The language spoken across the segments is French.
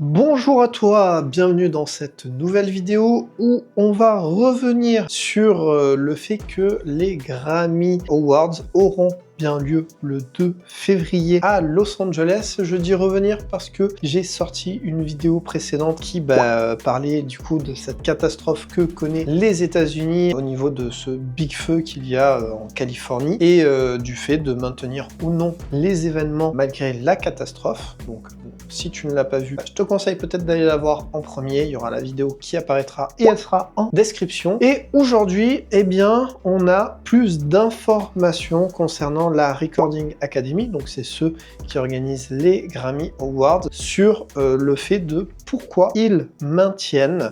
Bonjour à toi, bienvenue dans cette nouvelle vidéo où on va revenir sur le fait que les Grammy Awards auront bien lieu le 2 février à Los Angeles. Je dis revenir parce que j'ai sorti une vidéo précédente qui parlait du coup de cette catastrophe que connaît les États-Unis au niveau de ce big feu qu'il y a en Californie et du fait de maintenir ou non les événements malgré la catastrophe. Donc si tu ne l'as pas vu, je te conseille peut-être d'aller la voir en premier. Il y aura la vidéo qui apparaîtra et elle sera en description. Et aujourd'hui, eh bien, on a plus d'informations concernant la Recording Academy, donc c'est ceux qui organisent les Grammy Awards, sur le fait de pourquoi ils maintiennent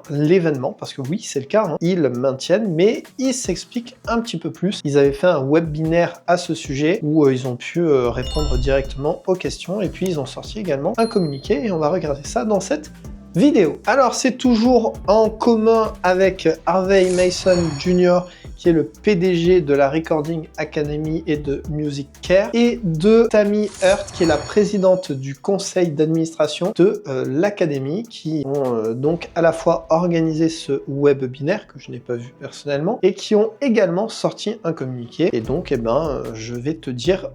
l'événement, parce que oui, c'est le cas, hein, ils maintiennent, mais ils s'expliquent un petit peu plus. Ils avaient fait un webinaire à ce sujet où ils ont pu répondre directement aux questions, et puis ils ont sorti également un communiqué, et on va regarder ça dans cette vidéo. Alors c'est toujours en commun avec Harvey Mason Jr. qui est le PDG de la Recording Academy et de Music Care, et de Tammy Hurt qui est la présidente du conseil d'administration de l'Académie, qui ont donc à la fois organisé ce webinaire que je n'ai pas vu personnellement et qui ont également sorti un communiqué. Et donc je vais te dire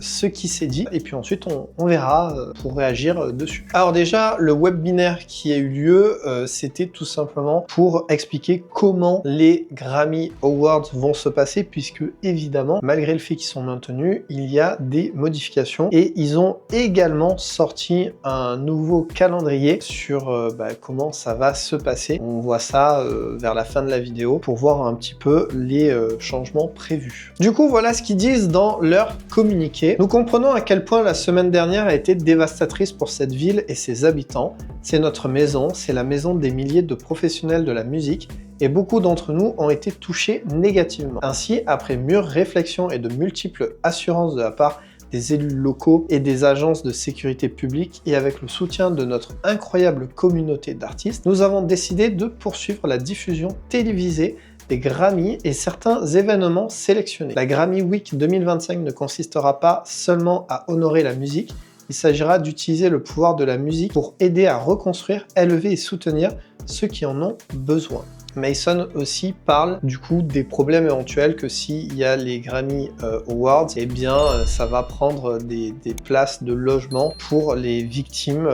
ce qui s'est dit et puis ensuite on verra pour réagir dessus. Alors déjà, le webinaire qui a eu lieu, c'était tout simplement pour expliquer comment les Grammy Awards vont se passer, puisque évidemment, malgré le fait qu'ils sont maintenus, il y a des modifications et ils ont également sorti un nouveau calendrier sur comment ça va se passer. On voit ça vers la fin de la vidéo pour voir un petit peu les changements prévus. Du coup, voilà ce qu'ils disent dans leur communiqué. Nous comprenons à quel point la semaine dernière a été dévastatrice pour cette ville et ses habitants. C'est notre maison, c'est la maison des milliers de professionnels de la musique et beaucoup d'entre nous ont été touchés négativement. Ainsi, après mûre réflexion et de multiples assurances de la part des élus locaux et des agences de sécurité publique et avec le soutien de notre incroyable communauté d'artistes, nous avons décidé de poursuivre la diffusion télévisée des Grammy et certains événements sélectionnés. La Grammy Week 2025 ne consistera pas seulement à honorer la musique, il s'agira d'utiliser le pouvoir de la musique pour aider à reconstruire, élever et soutenir ceux qui en ont besoin. Mason aussi parle du coup des problèmes éventuels que s'il y a les Grammy Awards, ça va prendre des places de logement pour les victimes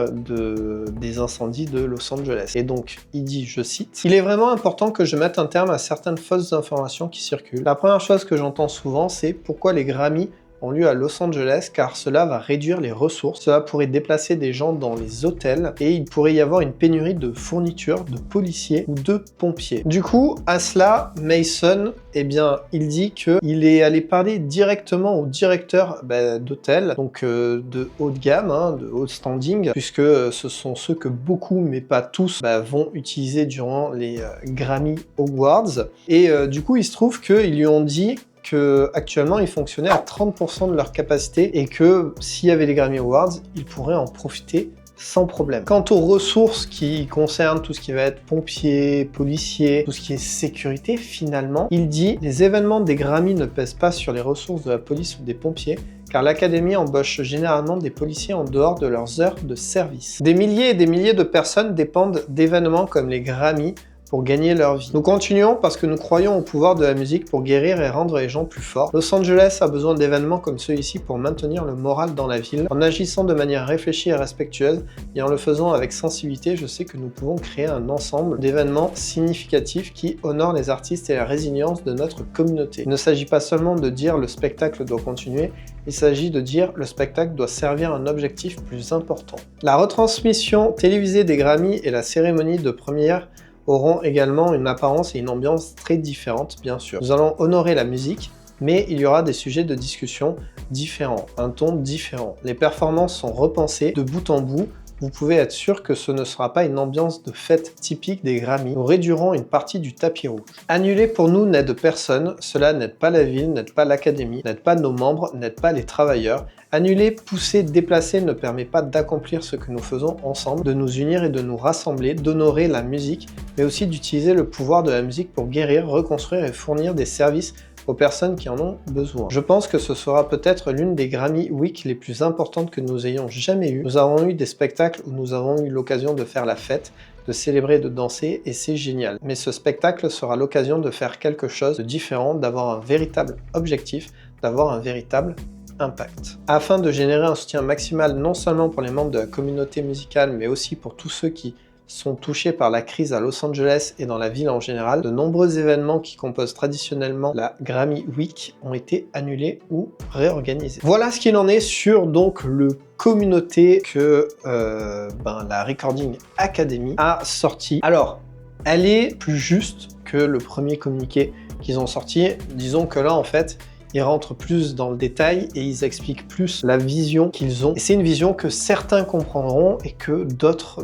des incendies de Los Angeles. Et donc il dit, je cite, « Il est vraiment important que je mette un terme à certaines fausses informations qui circulent. La première chose que j'entends souvent, c'est pourquoi les Grammy ont lieu à Los Angeles, car cela va réduire les ressources, cela pourrait déplacer des gens dans les hôtels et il pourrait y avoir une pénurie de fournitures, de policiers ou de pompiers. » Du coup, à cela, Mason, il dit qu'il est allé parler directement au directeur d'hôtel, donc de haut de gamme, de haut standing, puisque ce sont ceux que beaucoup, mais pas tous, vont utiliser durant les Grammy Awards. Et du coup, il se trouve qu'ils lui ont dit qu'actuellement ils fonctionnaient à 30% de leur capacité et que s'il y avait les Grammy Awards, ils pourraient en profiter sans problème. Quant aux ressources qui concernent tout ce qui va être pompiers, policiers, tout ce qui est sécurité, finalement, il dit « Les événements des Grammy ne pèsent pas sur les ressources de la police ou des pompiers, car l'Académie embauche généralement des policiers en dehors de leurs heures de service. Des milliers et des milliers de personnes dépendent d'événements comme les Grammy pour gagner leur vie. Nous continuons parce que nous croyons au pouvoir de la musique pour guérir et rendre les gens plus forts. Los Angeles a besoin d'événements comme celui-ci pour maintenir le moral dans la ville. En agissant de manière réfléchie et respectueuse et en le faisant avec sensibilité, je sais que nous pouvons créer un ensemble d'événements significatifs qui honorent les artistes et la résilience de notre communauté. Il ne s'agit pas seulement de dire le spectacle doit continuer, il s'agit de dire le spectacle doit servir un objectif plus important. La retransmission télévisée des Grammy et la cérémonie de première auront également une apparence et une ambiance très différentes, bien sûr. Nous allons honorer la musique, mais il y aura des sujets de discussion différents, un ton différent. Les performances sont repensées de bout en bout. Vous pouvez être sûr que ce ne sera pas une ambiance de fête typique des Grammy. Nous réduirons une partie du tapis rouge. Annuler pour nous n'aide personne, cela n'aide pas la ville, n'aide pas l'académie, n'aide pas nos membres, n'aide pas les travailleurs. Annuler, pousser, déplacer ne permet pas d'accomplir ce que nous faisons ensemble, de nous unir et de nous rassembler, d'honorer la musique, mais aussi d'utiliser le pouvoir de la musique pour guérir, reconstruire et fournir des services aux personnes qui en ont besoin. Je pense que ce sera peut-être l'une des Grammy Week les plus importantes que nous ayons jamais eues. Nous avons eu des spectacles où nous avons eu l'occasion de faire la fête, de célébrer, de danser, et c'est génial. Mais ce spectacle sera l'occasion de faire quelque chose de différent, d'avoir un véritable objectif, d'avoir un véritable impact. Afin de générer un soutien maximal non seulement pour les membres de la communauté musicale, mais aussi pour tous ceux qui sont touchés par la crise à Los Angeles et dans la ville en général, de nombreux événements qui composent traditionnellement la Grammy Week ont été annulés ou réorganisés. Voilà ce qu'il en est sur donc le communauté que la Recording Academy a sorti. Alors, elle est plus juste que le premier communiqué qu'ils ont sorti. Disons que là, en fait, ils rentrent plus dans le détail et ils expliquent plus la vision qu'ils ont. Et c'est une vision que certains comprendront et que d'autres,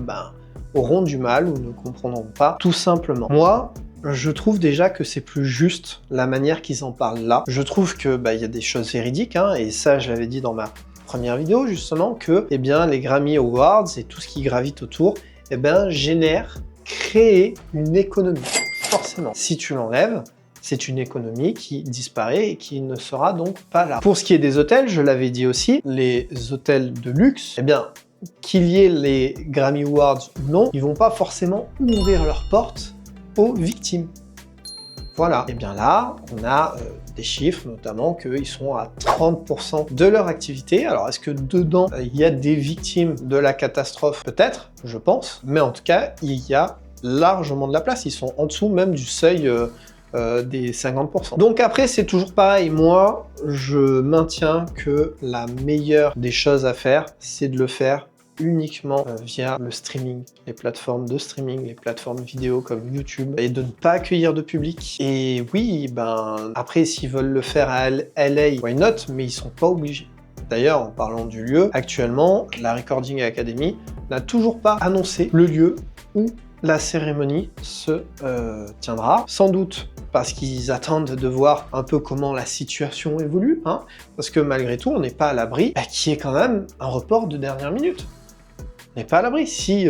auront du mal ou ne comprendront pas, tout simplement. Moi, je trouve déjà que c'est plus juste la manière qu'ils en parlent là. Je trouve que y a des choses véridiques, et ça je l'avais dit dans ma première vidéo justement, que les Grammy Awards et tout ce qui gravite autour, créent une économie. Forcément. Si tu l'enlèves, c'est une économie qui disparaît et qui ne sera donc pas là. Pour ce qui est des hôtels, je l'avais dit aussi, les hôtels de luxe, qu'il y ait les Grammy Awards ou non, ils vont pas forcément ouvrir leurs portes aux victimes. Voilà. Et bien là, on a des chiffres, notamment qu'ils sont à 30% de leur activité. Alors, est-ce que dedans, il y a des victimes de la catastrophe? Peut-être, je pense. Mais en tout cas, il y a largement de la place. Ils sont en dessous même du seuil des 50%. Donc après, c'est toujours pareil. Moi, je maintiens que la meilleure des choses à faire, c'est de le faire uniquement via le streaming, les plateformes de streaming, les plateformes vidéo comme YouTube, et de ne pas accueillir de public. Et oui, après, s'ils veulent le faire à LA, why not, mais ils sont pas obligés. D'ailleurs, en parlant du lieu, actuellement, la Recording Academy n'a toujours pas annoncé le lieu où la cérémonie se tiendra. Sans doute parce qu'ils attendent de voir un peu comment la situation évolue, parce que malgré tout, on n'est pas à l'abri qu'il y ait quand même un report de dernière minute. On n'est pas à l'abri. Si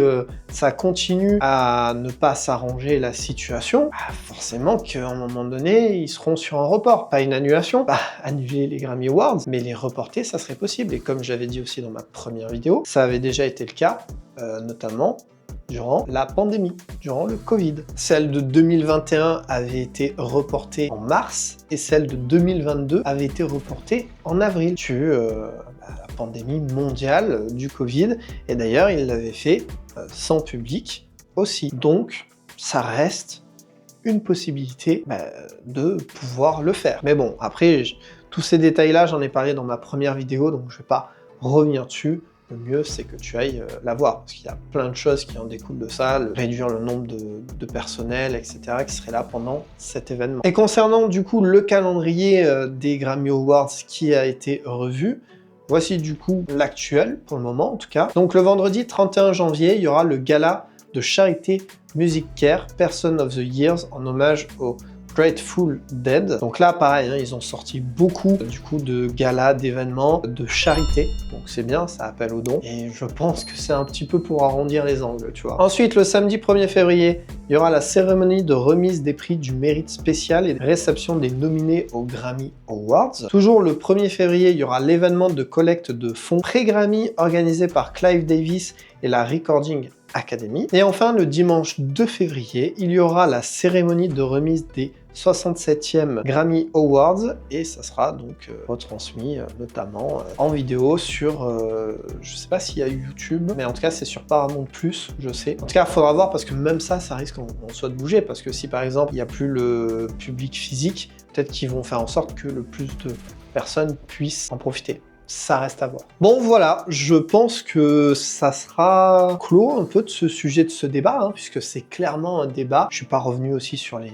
ça continue à ne pas s'arranger la situation, forcément qu'à un moment donné, ils seront sur un report. Pas une annulation, annuler les Grammy Awards, mais les reporter, ça serait possible. Et comme j'avais dit aussi dans ma première vidéo, ça avait déjà été le cas, notamment durant la pandémie, durant le Covid. Celle de 2021 avait été reportée en mars et celle de 2022 avait été reportée en avril. La pandémie mondiale du Covid, et d'ailleurs il l'avait fait sans public aussi. Donc ça reste une possibilité de pouvoir le faire. Mais bon, après, tous ces détails-là, j'en ai parlé dans ma première vidéo, donc je vais pas revenir dessus. Le mieux, c'est que tu ailles la voir, parce qu'il y a plein de choses qui en découlent de ça, réduire le nombre de personnel, etc., qui seraient là pendant cet événement. Et concernant du coup le calendrier des Grammy Awards qui a été revu, voici du coup l'actuel, pour le moment en tout cas. Donc le vendredi 31 janvier, il y aura le gala de charité Music Care Person of the Years en hommage au Grateful Dead. Donc là, pareil, ils ont sorti beaucoup du coup de galas, d'événements, de charité. Donc c'est bien, ça appelle aux dons. Et je pense que c'est un petit peu pour arrondir les angles, tu vois. Ensuite, le samedi 1er février, il y aura la cérémonie de remise des prix du mérite spécial et réception des nominés aux Grammy Awards. Toujours le 1er février, il y aura l'événement de collecte de fonds pré-Grammy organisé par Clive Davis et la Recording Academy. Et enfin, le dimanche 2 février, il y aura la cérémonie de remise des 67e Grammy Awards et ça sera donc retransmis notamment en vidéo sur, je sais pas s'il y a YouTube, mais en tout cas c'est sur Paramount+, je sais. En tout cas, il faudra voir parce que même ça risque en soi de bouger parce que si par exemple il n'y a plus le public physique, peut-être qu'ils vont faire en sorte que le plus de personnes puissent en profiter. Ça reste à voir. Bon voilà, je pense que ça sera clos un peu de ce sujet, de ce débat, puisque c'est clairement un débat. Je suis pas revenu aussi sur les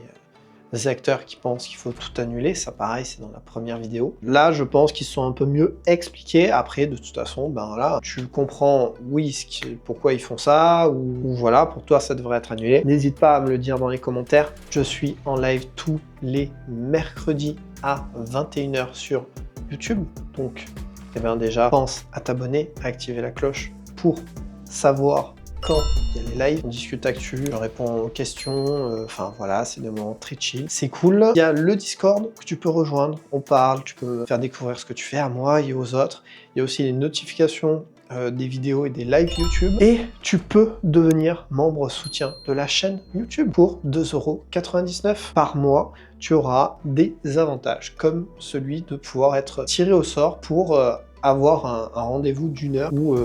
acteurs qui pensent qu'il faut tout annuler, ça pareil, c'est dans la première vidéo. Là, je pense qu'ils sont un peu mieux expliqués. Après, de toute façon, là, tu comprends, oui, pourquoi ils font ça, ou voilà, pour toi, ça devrait être annulé. N'hésite pas à me le dire dans les commentaires. Je suis en live tous les mercredis à 21 h sur YouTube, donc déjà, pense à t'abonner, à activer la cloche pour savoir quand il y a les lives, on discute actu, je réponds aux questions, enfin voilà, c'est des moments très chill, c'est cool. Il y a le Discord que tu peux rejoindre, on parle, tu peux faire découvrir ce que tu fais à moi et aux autres. Il y a aussi les notifications des vidéos et des lives YouTube. Et tu peux devenir membre soutien de la chaîne YouTube pour 2,99 € par mois. Tu auras des avantages, comme celui de pouvoir être tiré au sort pour avoir un rendez-vous d'1 heure où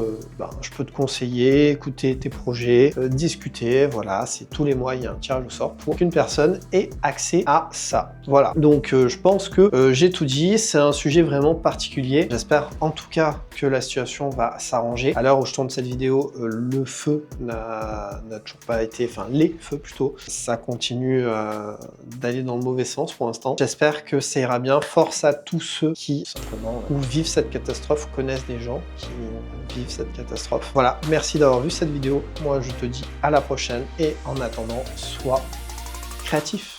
je peux te conseiller, écouter tes projets, discuter, voilà, c'est tous les mois, il y a un tirage au sort pour qu'une personne ait accès à ça. Voilà, donc je pense que j'ai tout dit, c'est un sujet vraiment particulier. J'espère en tout cas que la situation va s'arranger. À l'heure où je tourne cette vidéo, le feu n'a toujours pas été, enfin les feux plutôt, ça continue d'aller dans le mauvais sens pour l'instant. J'espère que ça ira bien. Force à tous ceux qui simplement ou vivent cette catastrophe, connaissent des gens qui vivent cette catastrophe. Voilà, merci d'avoir vu cette vidéo. Moi, je te dis à la prochaine et en attendant, sois créatif.